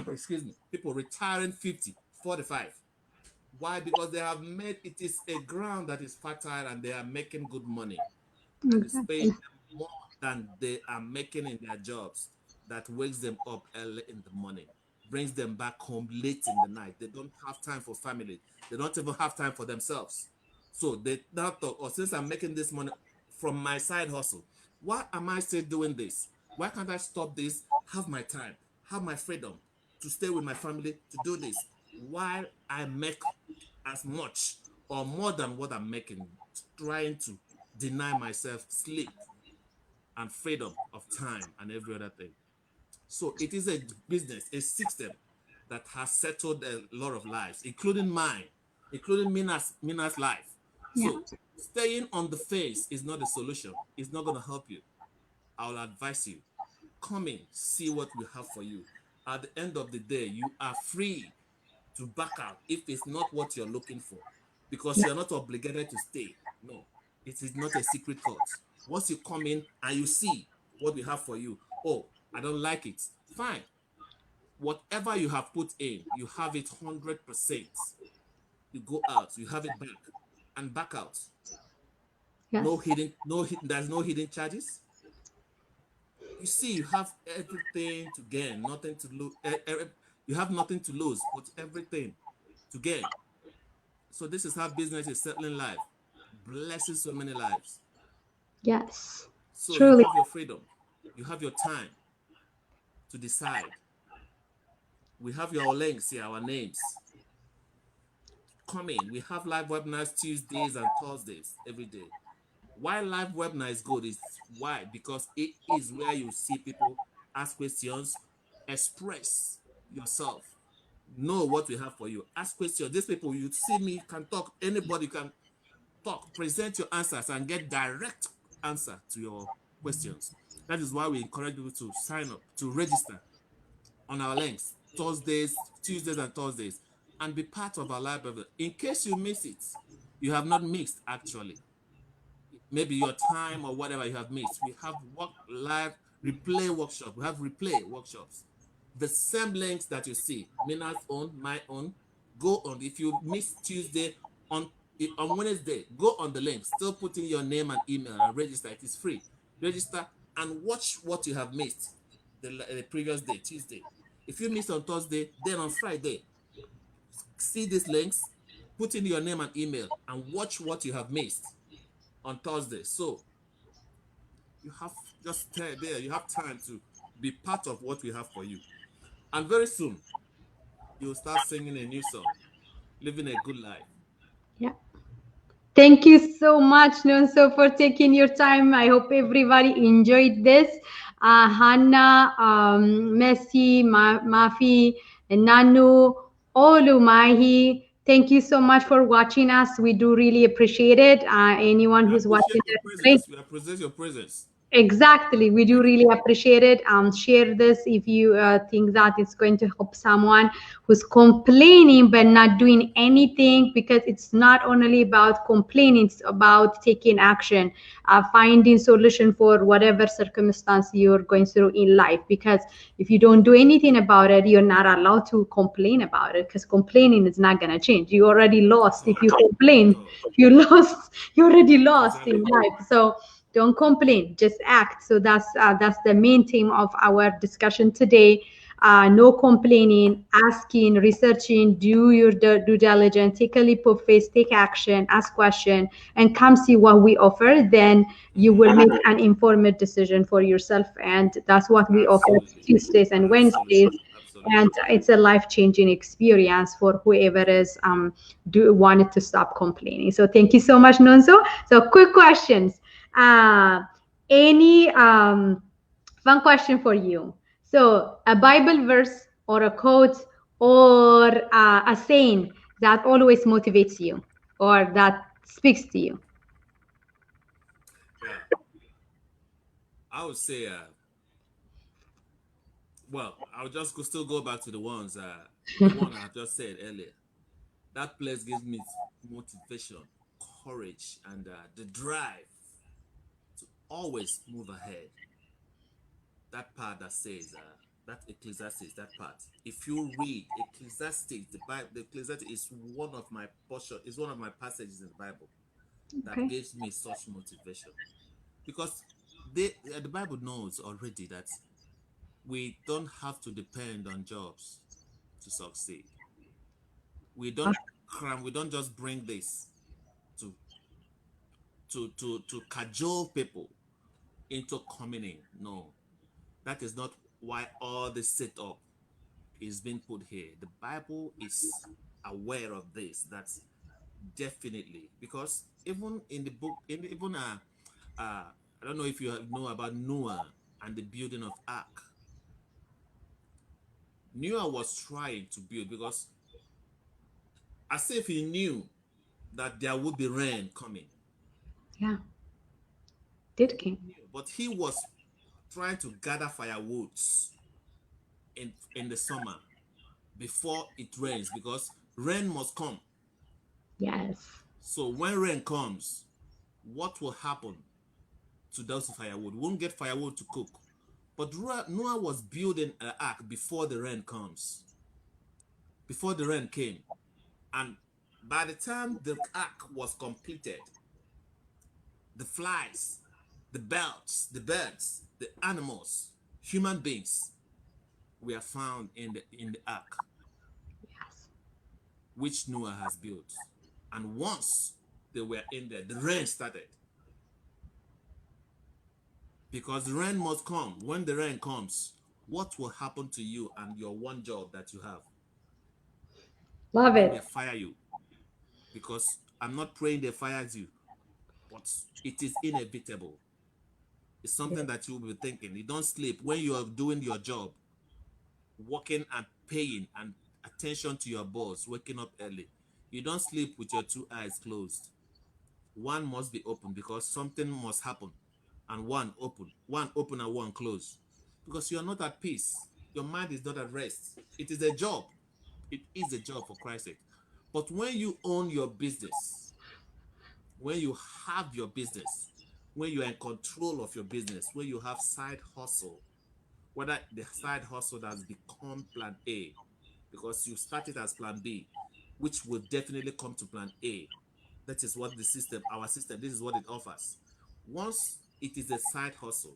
excuse me, people retiring 50, 45. Why? Because they have made it is a ground that is fertile and they are making good money that is paying Exactly. them more than they are making in their jobs, that wakes them up early in the morning, brings them back home late in the night. They don't have time for family. They don't even have time for themselves. So they now thought, oh, since I'm making this money from my side hustle, why am I still doing this? Why can't I stop this, have my time, have my freedom to stay with my family, to do this while I make as much or more than what I'm making, trying to deny myself sleep and freedom of time and every other thing. So it is a business, a system that has settled a lot of lives, including mine, including Mina's life. Yeah. So staying on the face is not a solution. It's not going to help you. I will advise you. Come in, see what we have for you. At the end of the day, you are free to back out if it's not what you're looking for because Yeah. you're not obligated to stay. No, it is not a secret court. Once you come in and you see what we have for you, oh, I don't like it, fine. Whatever you have put in, you have it 100%. You go out, you have it back and back out. No Yes. hidden, there's no hidden charges. You see, you have everything to gain, nothing to lose. You have nothing to lose, but everything to gain. So this is how business is settling life, blessing so many lives. Yes. So you Truly. have your freedom, you have your time to decide. We have your links here, our names. Come in. We have live webinars Tuesdays and Thursdays every day. Why live webinar is good is why? Because it is where you see people ask questions, express yourself, know what we have for you. Ask questions. These people, you see me, can talk. Anybody can talk, present your answers, and get direct answer to your questions. That is why we encourage people to sign up, to register on our links, Thursdays, Tuesdays, and Thursdays, and be part of our live webinar. In case you miss it, you have not missed actually. maybe your time or whatever you have missed. We have work live replay workshop. We have replay workshops. The same links that you see, Mina's own, my own, go on. If you miss Tuesday on Wednesday, go on the link. Still put in your name and email and register. It is free. Register and watch what you have missed the previous day, Tuesday. If you missed on Thursday, then on Friday, see these links, put in your name and email, and watch what you have missed on Thursday. So you have just stay there. You have time to be part of what we have for you. And very soon, you'll start singing a new song, living a good life. Yeah. Thank you so much, Nonso, for taking your time. I hope everybody enjoyed this. Hannah, Messi, Mafi, and Nanu, Olumahi. Thank you so much for watching us. We do really appreciate it. Anyone We who's appreciate watching your this, presence. We appreciate your presence. exactly. We do Thank you. really appreciate it. Share this if you think that it's going to help someone who's complaining but not doing anything, because it's not only about complaining, it's about taking action, finding solution for whatever circumstance you're going through in life. Because if you don't do anything about it, you're not allowed to complain about it, because complaining is not going to change. You already At lost. If all. you At complain, all. you lost. You already lost in Exactly. life. So don't complain, just act. So that's the main theme of our discussion today. No complaining, asking, researching, do your due diligence, take a leap of faith, take action, ask question, and come see what we offer. Then you Mm-hmm. will make an informed decision for yourself. And that's what we offer Absolutely. Tuesdays and Wednesdays. Absolutely. And Absolutely. it's a life-changing experience for whoever is do wanted to stop complaining. So thank you so much, Nonso. So quick questions. uh, any One question for you. So a Bible verse or a quote or a saying that always motivates you or that speaks to you. Yeah. I would say, well, I'll just still go back to the one I have just said earlier. That place gives me motivation, courage, and the drive to always move ahead. That part that says, that Ecclesiastes, that part. If you read Ecclesiastes, the Bible, the Ecclesiastes is one of my portion, is one of my passages in the Bible that Okay. gives me such motivation, because the Bible knows already that we don't have to depend on jobs to succeed. We don't cram. We don't just bring this to to cajole people into coming in. No, that is not why all this setup is being put here. The Bible is aware of this. That's definitely, because even in the book, even I don't know if you know about Noah and the building of Ark. Noah was trying to build because as if he knew that there would be rain coming. Yeah, did He King. knew, but he was trying to gather firewoods in the summer before it rains, because rain must come. Yes. So when rain comes, what will happen to those firewood? We won't get firewood to cook. But Noah was building an ark before the rain comes, before the rain came. And by the time the ark was completed, the flies, the birds, the animals, human beings were found in the ark Yes. which Noah has built. And once they were in there, the rain started. Because the rain must come. When the rain comes, what will happen to you and your one job that you have Love when they it. fire you? Because I'm not praying they fire you, but it is inevitable. It's something that you'll be thinking. You don't sleep when you are doing your job, working and paying and attention to your boss, waking up early. You don't sleep with your two eyes closed. One must be open because something must happen, and one open and one closed, because you are not at peace. Your mind is not at rest. It is a job. It is a job, for Christ's sake. But when you own your business, when you have your business, when you are in control of your business, when you have side hustle, whether the side hustle has become plan A, because you started as plan B, which will definitely come to plan A. That is what the system, our system, this is what it offers. Once it is a side hustle,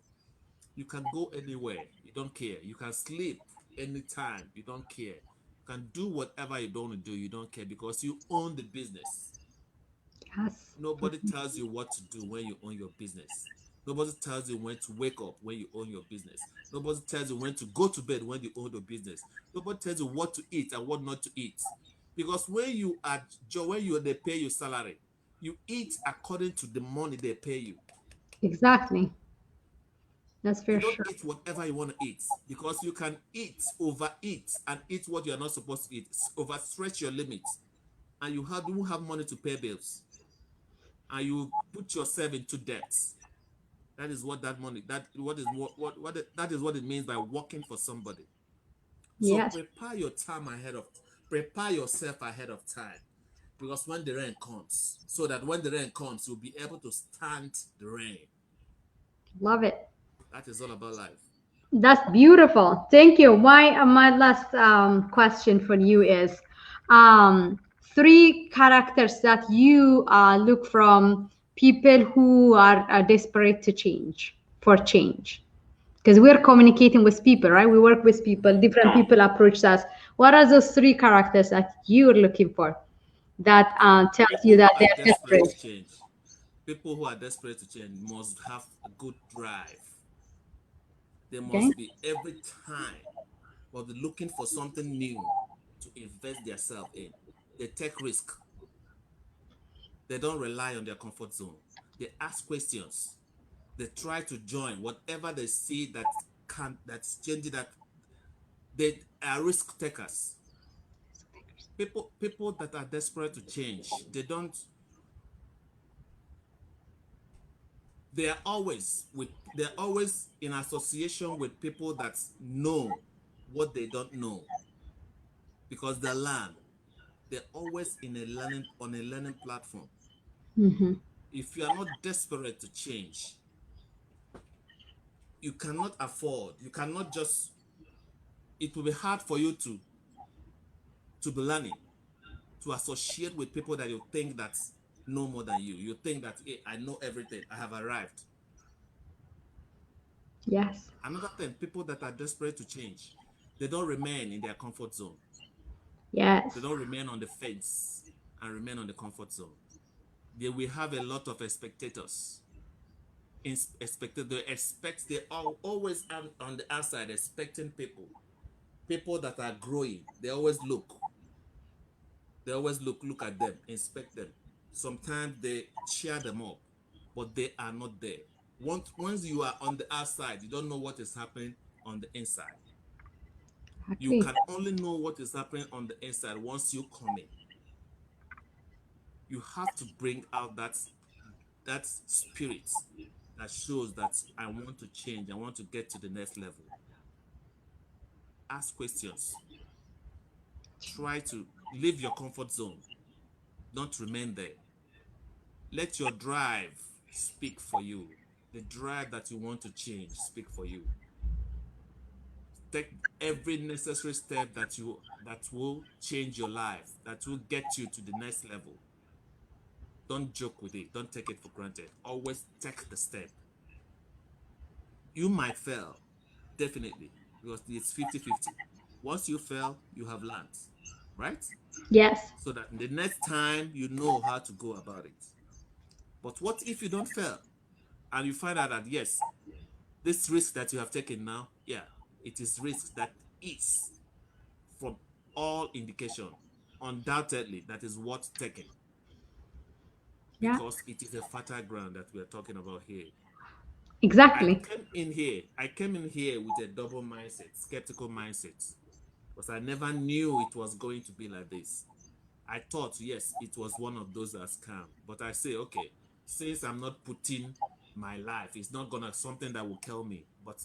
you can go anywhere, you don't care. You can sleep anytime, you don't care. You can do whatever you don't do, you don't care, because you own the business. Yes. Nobody tells you what to do when you own your business. Nobody tells you when to wake up when you own your business. Nobody tells you when to go to bed when you own your business. Nobody tells you what to eat and what not to eat. Because when you are when you they pay you salary, you eat according to the money they pay you. Exactly. That's You for don't sure. eat whatever you want to eat, because you can eat, overeat, and eat what you are not supposed to eat, overstretch your limits, and you won't have money to pay bills, and you put yourself into debt. That is what that money, that what is what that is what it means by working for somebody. So Yes. prepare yourself ahead of time, because when the rain comes, so that when the rain comes, you'll be able to stand the rain. Love it. That is all about life. That's beautiful. Thank you. My last question for you is three characters that you look from people who are desperate to change for change. Because we're communicating with people, right? We work with people, different people approach us. What are those three characters that you're looking for that tells you People that who are they're desperate to desperate? change, people who are desperate to change must have a good drive. They Okay. must be every time, but looking for something new to invest themselves in. They take risk. They don't rely on their comfort zone. They ask questions. They try to join whatever they see that's changing. That they are risk takers. People that are desperate to change, they don't. They're always in association with people that know what they don't know, because they learn. They're always in a learning on a learning platform. Mm-hmm. If you are not desperate to change, you cannot afford. You cannot just. It will be hard for you to be learning, to associate with people that you think that know more than you. You think that, hey, I know everything. I have arrived. Yes. Another thing, people that are desperate to change, they don't remain in their comfort zone. They Yes. don't remain on the fence and remain on the comfort zone. They will have a lot of spectators. They expect, they are always on the outside expecting people that are growing. They always look at them, inspect them. Sometimes they cheer them up, but they are not there. Once you are on the outside, you don't know what is happening on the inside. You Exactly. can only know what is happening on the inside once you come in. You have to bring out that spirit that shows that I want to change, I want to get to the next level. Ask questions. Try to leave your comfort zone. Don't remain there. Let your drive speak for you. The drive that you want to change speak for you. Take every necessary step that will change your life, that will get you to the next level. Don't joke with it. Don't take it for granted. Always take the step. You might fail, definitely, because it's 50-50. Once you fail, you have learned, right? Yes. So that the next time you know how to go about it. But what if you don't fail and you find out that, yes, this risk that you have taken now, yeah, it is risk that is, from all indication, undoubtedly, that is worth taking, Yeah. because it is a fertile ground that we are talking about here. Exactly. I came in here with a double mindset, skeptical mindset, because I never knew it was going to be like this. I thought, yes, it was one of those that scam. But I say, okay, since I'm not putting my life, it's not gonna something that will kill me. But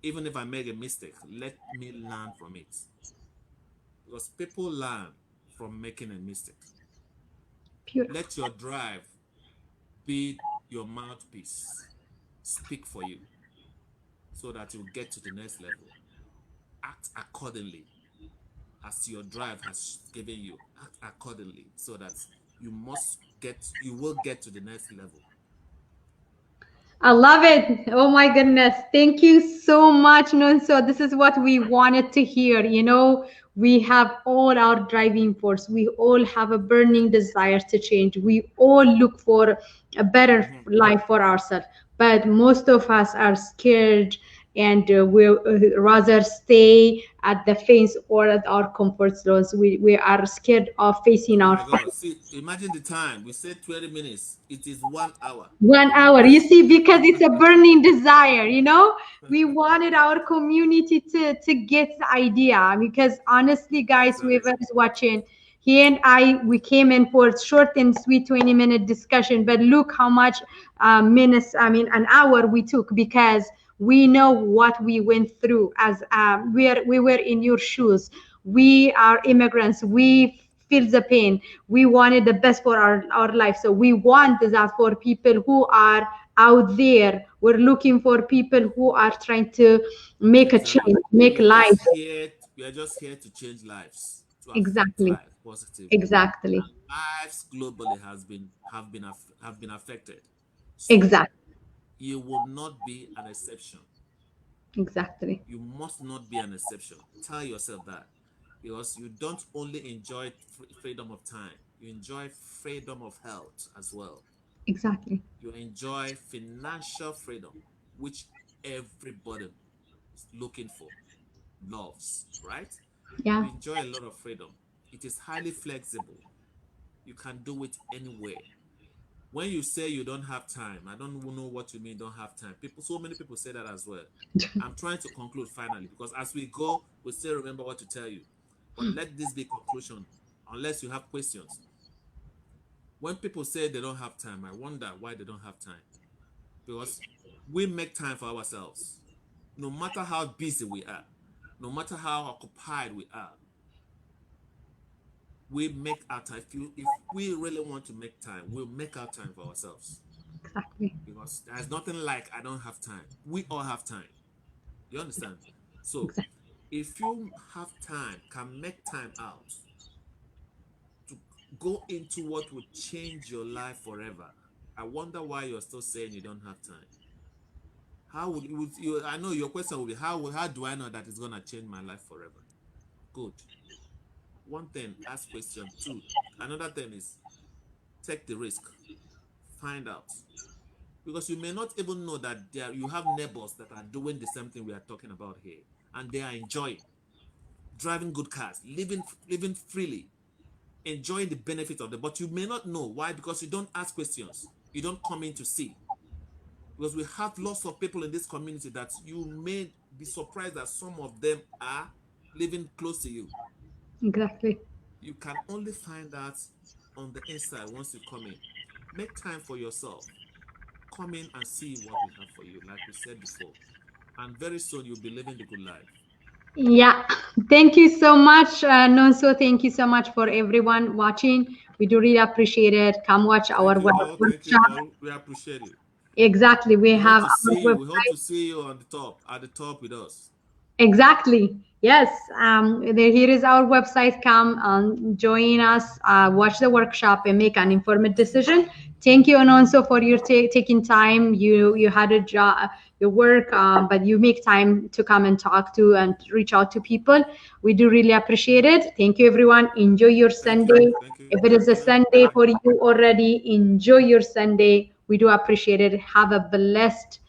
even if I make a mistake, let me learn from it. Because people learn from making a mistake. Beautiful. Let your drive be your mouthpiece speak for you so that you get to the next level. Act accordingly as your drive has given you. Act accordingly so that you will get to the next level. I love it. Oh my goodness. Thank you so much, Nonso. This is what we wanted to hear. We have all our driving force. We all have a burning desire to change. We all look for a better Mhm. life for ourselves. But most of us are scared and we'll rather stay at the fence or at our comfort zones. We are scared of facing Oh our my God. See, imagine the time. We said 20 minutes. It is 1 hour. 1 hour, you see, because it's a burning desire. We wanted our community to get the idea, because honestly, guys, whoever Exactly. is watching, he and I, we came in for a short and sweet 20-minute discussion, but look how much minutes, I mean an hour we took, because we know what we went through. As we were in your shoes, we are immigrants, we feel the pain. We wanted the best for our life, so we want that for people who are out there. We're looking for people who are trying to make a change, Exactly. make life. We are just here to change lives, to affect Exactly. lives positively. Exactly. And lives globally have been affected. So Exactly. you will not be an exception. Exactly. You must not be an exception. Tell yourself that. Because you don't only enjoy freedom of time, you enjoy freedom of health as well. Exactly. You enjoy financial freedom, which everybody is looking for, loves, right? Yeah. You enjoy a lot of freedom. It is highly flexible. You can do it anywhere. When you say you don't have time, I don't know what you mean don't have time. So many people say that as well. I'm trying to conclude finally, because as we go, we still remember what to tell you. But let this be conclusion, unless you have questions. When people say they don't have time, I wonder why they don't have time. Because we make time for ourselves. No matter how busy we are, no matter how occupied we are, we make our time. If we really want to make time, we'll make our time for ourselves. Exactly. Because there's nothing like I don't have time. We all have time. You understand? So Exactly. if you have time, can make time out to go into what would change your life forever, I wonder why you're still saying you don't have time. How would you? I know your question will be how do I know that it's gonna change my life forever? Good. One thing, ask question. Two, another thing is take the risk. Find out. Because you may not even know that you have neighbors that are doing the same thing we are talking about here, and they are enjoying driving good cars, living freely, enjoying the benefit of them. But you may not know why, because you don't ask questions. You don't come in to see. Because we have lots of people in this community that you may be surprised that some of them are living close to you. Exactly. You can only find that on the inside once you come in. Make time for yourself. Come in and see what we have for you, like we said before. And very soon you'll be living the good life. Yeah. Thank you so much, Nonso. Thank you so much for everyone watching. We do really appreciate it. Come watch our Thank you all. Thank you workshop. all. We appreciate it. Exactly. We We hope have to our see you. We hope website. to see you on the top, at the top with us. Exactly. Yes. Here is our website. Come join us, watch the workshop, and make an informed decision. Thank you, Anonso, for your taking time. You had a job, your work, but you make time to come and talk to and reach out to people. We do really appreciate it. Thank you, everyone. Enjoy your Thank you. Sunday. Thank you. If it is a Bye. Sunday for you already, enjoy your Sunday. We do appreciate it. Have a blessed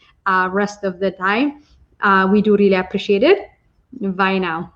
rest of the time. We do really appreciate it. Bye now.